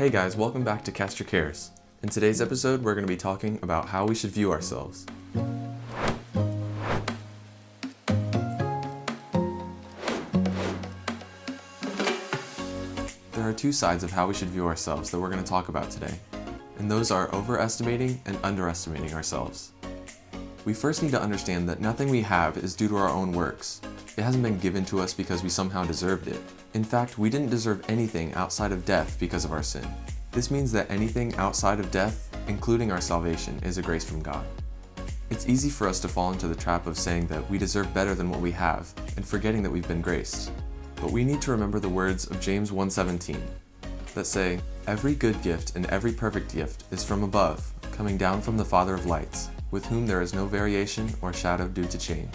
Hey guys, welcome back to Cast Your Cares. In today's episode, we're going to be talking about how we should view ourselves. There are two sides of how we should view ourselves that we're going to talk about today, and those are overestimating and underestimating ourselves. We first need to understand that nothing we have is due to our own works. It hasn't been given to us because we somehow deserved it. In fact, we didn't deserve anything outside of death because of our sin. This means that anything outside of death, including our salvation, is a grace from God. It's easy for us to fall into the trap of saying that we deserve better than what we have, and forgetting that we've been graced. But we need to remember the words of James 1:17 that say, "Every good gift and every perfect gift is from above, coming down from the Father of lights, with whom there is no variation or shadow due to change."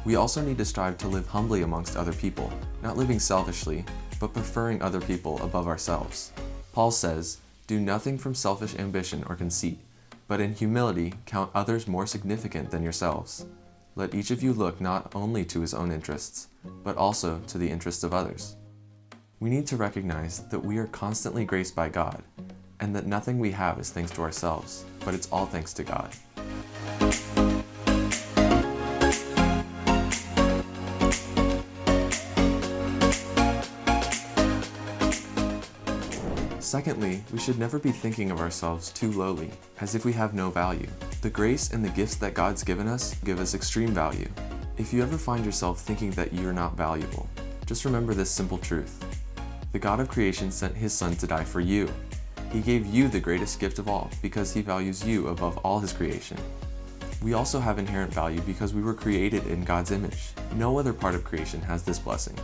We also need to strive to live humbly amongst other people, not living selfishly, but preferring other people above ourselves. Paul says, "Do nothing from selfish ambition or conceit, but in humility count others more significant than yourselves. Let each of you look not only to his own interests, but also to the interests of others." We need to recognize that we are constantly graced by God, and that nothing we have is thanks to ourselves, but it's all thanks to God. Secondly, we should never be thinking of ourselves too lowly, as if we have no value. The grace and the gifts that God's given us give us extreme value. If you ever find yourself thinking that you're not valuable, just remember this simple truth. The God of creation sent his Son to die for you. He gave you the greatest gift of all because he values you above all his creation. We also have inherent value because we were created in God's image. No other part of creation has this blessing.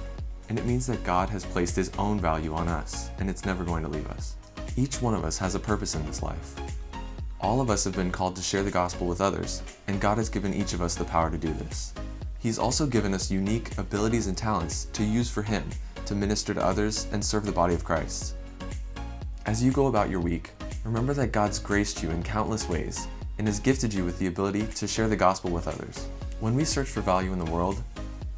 And it means that God has placed his own value on us, and it's never going to leave us. Each one of us has a purpose in this life. All of us have been called to share the gospel with others, and God has given each of us the power to do this. He's also given us unique abilities and talents to use for him, to minister to others and serve the body of Christ. As you go about your week, remember that God's graced you in countless ways, and has gifted you with the ability to share the gospel with others. When we search for value in the world,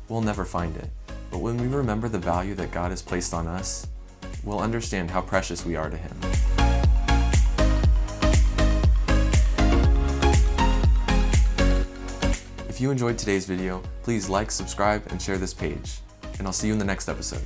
we'll never find it. But when we remember the value that God has placed on us, we'll understand how precious we are to him. If you enjoyed today's video, please like, subscribe, and share this page. And I'll see you in the next episode.